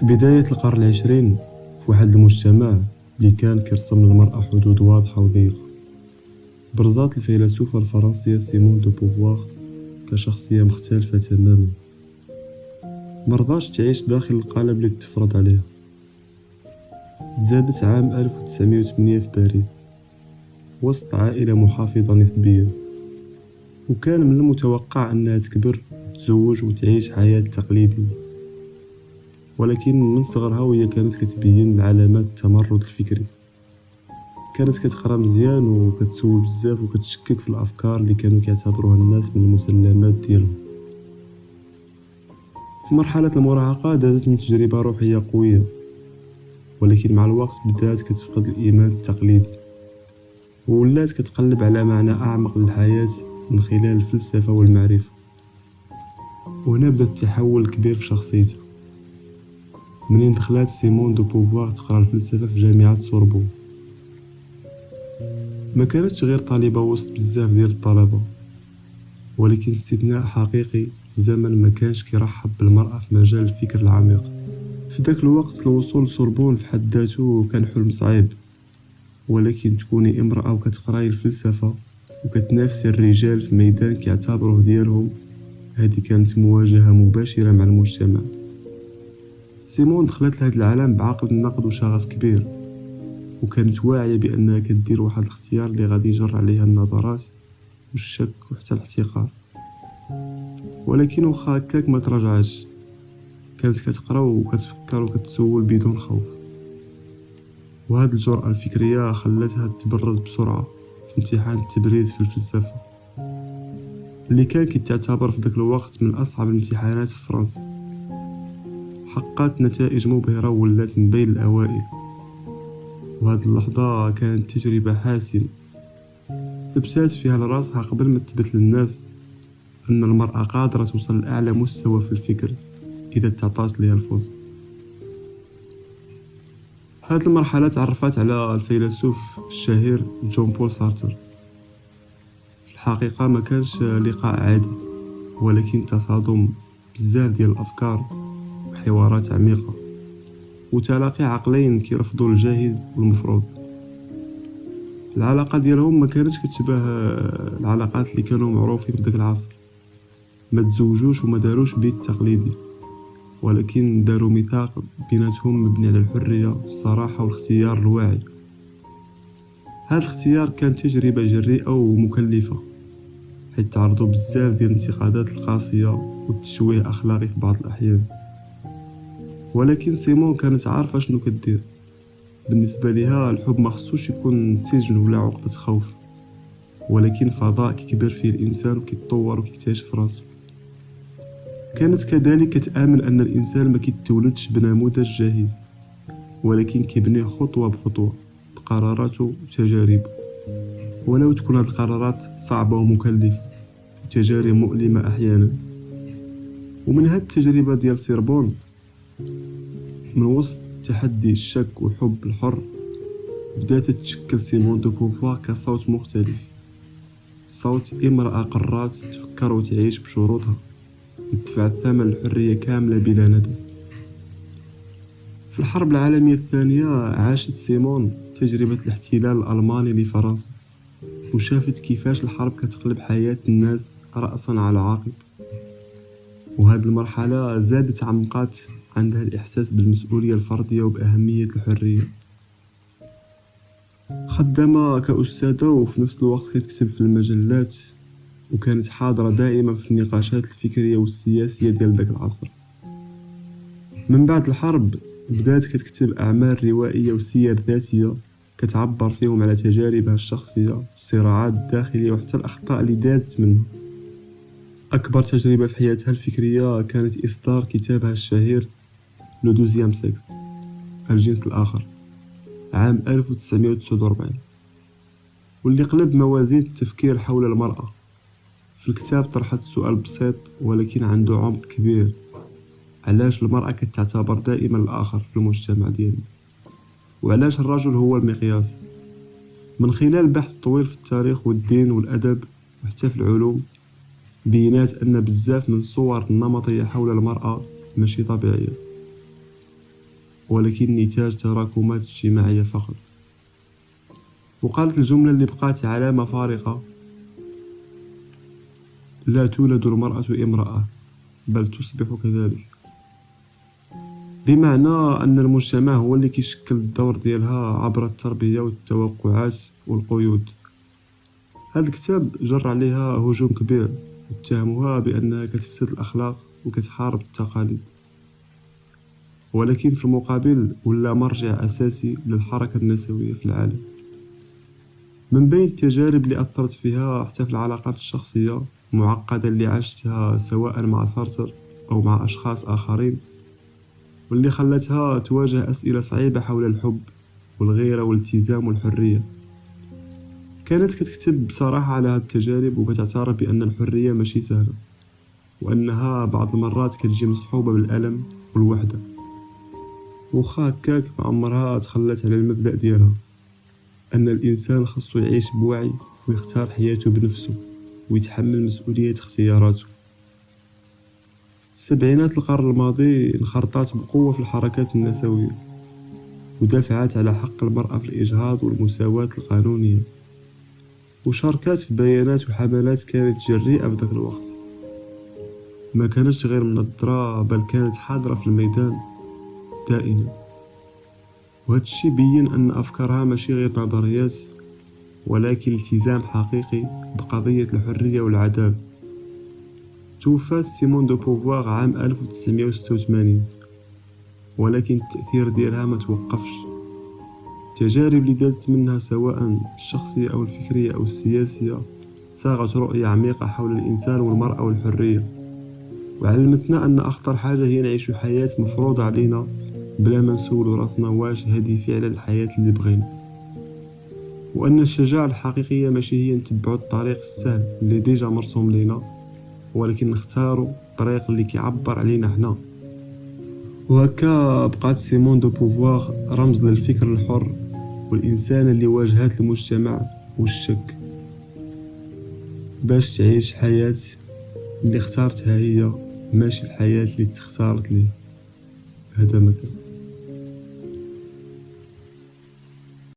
في بداية القرن العشرين، في واحد المجتمع اللي كان كيرسم للمرأة حدود واضحة وضيقة، برزات الفيلسوفة الفرنسية سيمون دو بوفوار كشخصية مختلفة تماما. مرضاش تعيش داخل القالب اللي تفرض عليها. تزادت عام 1908 في باريس وسط عائلة محافظة نسبيا، وكان من المتوقع أنها تكبر وتتزوج وتعيش حياة تقليدية. ولكن من صغرها وهي كانت كتبين علامات التمرد الفكري. كانت كتقرا مزيان وكتسول بزاف وكتشكك في الافكار اللي كانوا كيعتبروها الناس من المسلمات ديالهم. في مرحله المراهقه دازت من تجربه روحيه قويه، ولكن مع الوقت بدات كتفقد الايمان التقليدي وولات كتقلب على معنى اعمق للحياه من خلال الفلسفه والمعرفه. وهنا بدا التحول الكبير في شخصيتها منين دخلت سيمون دو بوفوار تقرا الفلسفه في جامعه سوربون. ما كانتش غير طالبه وسط بزاف ديال الطلبه، ولكن استثناء حقيقي في زمن ما كانش كيرحب بالمراه في مجال الفكر العميق. في ذاك الوقت الوصول لسوربون في حد ذاته كان حلم صعيب، ولكن تكوني امراه وكتقراي الفلسفه وكتنافسي الرجال في ميدان كيعتبروه ديالهم، هذه كانت مواجهه مباشره مع المجتمع. سيمون دخلت لهذا العالم بعقل النقد وشغف كبير، وكانت واعية بأنها كدير واحد الاختيار اللي غادي يجر عليها النظرات والشك وحتى الاحتقار. ولكن وخا هكاك ما تراجعش، كانت كتقرا وكتفكر وكتسول بدون خوف. وهاد الجرأة الفكرية خلتها تبرز بسرعة في امتحان التبريز في الفلسفة اللي كان كيتعتبر في ذاك الوقت من أصعب الامتحانات في فرنسا. حققت نتائج مبهرة وولات من بين الأوائل، وهذه اللحظة كانت تجربة حاسمة ثبتات فيها لراسها قبل ما تثبت للناس أن المرأة قادرة توصل لأعلى مستوى في الفكر إذا تعطات لها الفرصة. في هذه المرحلة تعرفت على الفيلسوف الشهير جون بول سارتر. في الحقيقة ما كانش لقاء عادي، ولكن تصادم بزاف ديال الأفكار وحوارات عميقة وتلاقي عقلين كيرفضوا الجاهز والمفروض. العلاقة ديالهم ما كانتش كتشبه العلاقات اللي كانوا معروفين في ذاك العصر. ما تزوجوش وما داروش بيت تقليدي، ولكن داروا ميثاق بيناتهم مبني على الحرية والصراحة والاختيار الواعي. هذا الاختيار كان تجربة جريئة ومكلفة، حيث تعرضوا بزاف ديال الانتقادات القاسية والتشويه أخلاقي في بعض الأحيان. ولكن سيمون كانت عارفة شنو كدير. بالنسبة لها الحب ما خصوش يكون سجن ولا عقدة خوف، ولكن فضاء كيكبر فيه الإنسان وكيتطور وكيكتشف راسه. كانت كذلك كتآمن أن الإنسان ما كيتولدش بنموذج جاهز، ولكن كيبنيه خطوة بخطوة بقراراته وتجاربه، ولو تكون هذه القرارات صعبة ومكلفة وتجارب مؤلمة أحيانا. ومن هذه التجربة ديال سوربون، من وسط تحدي الشك وحب الحر، بدأت تتشكل سيمون دو بوفوار كصوت مختلف، صوت امرأة قررت تفكر وتعيش بشروطها وتدفع ثمن الحرية كاملة بلا ندم. في الحرب العالمية الثانية عاشت سيمون تجربة الاحتلال الألماني لفرنسا، وشافت كيفاش الحرب كتقلب حياة الناس رأسا على عقب. وهذه المرحلة زادت عمقات عندها الإحساس بالمسؤولية الفردية وبأهمية الحرية. خدامة كأستاذة وفي نفس الوقت كتكتب في المجلات، وكانت حاضرة دائما في النقاشات الفكرية والسياسية ديال ذاك العصر. من بعد الحرب بدأت كتكتب أعمال روائية وسير ذاتية كتعبر فيهم على تجاربها الشخصية والصراعات الداخلية وحتى الأخطاء اللي دازت منها. أكبر تجربة في حياتها الفكرية كانت إصدار كتابها الشهير لو دوزيام سكس، الجنس الآخر، عام 1949، واللي قلب موازين التفكير حول المرأة. في الكتاب طرحت سؤال بسيط ولكن عنده عمق كبير: علاش المرأة كتعتبر دائما الآخر في المجتمع ديالنا؟ وعلاش الرجل هو المقياس؟ من خلال بحث طويل في التاريخ والدين والأدب وحتى في العلوم، بينات أن بزاف من الصور النمطية حول المرأة ماشي طبيعية. ولكن نتاج تراكمات اجتماعية فقط. وقالت الجملة اللي بقات علامة فارقة: لا تولد المرأة امرأة بل تصبح كذلك. بمعنى أن المجتمع هو اللي كيشكل الدور ديالها عبر التربية والتوقعات والقيود. هذا الكتاب جر عليها هجوم كبير، اتهموها بأنها كتفسد الأخلاق وكتحارب التقاليد، ولكن في المقابل ولا مرجع أساسي للحركة النسوية في العالم. من بين التجارب اللي أثرت فيها حتى في العلاقات الشخصية معقدة اللي عشتها سواء مع سارتر أو مع أشخاص آخرين، واللي خلتها تواجه أسئلة صعيبة حول الحب والغيرة والالتزام والحرية. كانت كتكتب بصراحة على هذه التجارب وكتعترف بأن الحرية ماشي سهلة، وأنها بعض المرات كتجي مصحوبة بالألم والوحدة. وخا هكاك ما عمرها تخلت على المبدأ ديالها أن الإنسان خصو يعيش بوعي ويختار حياته بنفسه ويتحمل مسؤولية اختياراته. في السبعينات القرن الماضي انخرطت بقوة في الحركات النسوية ودافعت على حق المرأة في الإجهاض والمساواة القانونية، وشاركت في بيانات وحملات كانت جريئة بذاك الوقت. ما كانتش غير منظرة بل كانت حاضرة في الميدان دائما. وهذا الشيء بين أن أفكارها ماشي غير نظريات ولكن التزام حقيقي بقضية الحرية والعدالة. توفات سيمون دو بوفوار عام 1986، ولكن التأثير ديالها ما توقفش. التجارب اللي دازت منها سواء الشخصية أو الفكرية أو السياسية صاغت رؤية عميقة حول الإنسان والمرأة والحرية، وعلمتنا أن أخطر حاجة هي نعيش حياة مفروضة علينا بلا ما نسول راسنا واش هذه فعلا الحياة اللي بغينا، وأن الشجاعة الحقيقية ماشي هي نتبعوا الطريق السهل اللي ديجا مرسوم لينا، ولكن نختاروا الطريق اللي كيعبر علينا حنا. وهكا بقات سيمون دو بوفوار رمز للفكر الحر والإنسان اللي واجهت المجتمع والشك باش تعيش حياة اللي اختارتها هي، ماشي الحياة اللي تختارت ليه. هذا مثلا.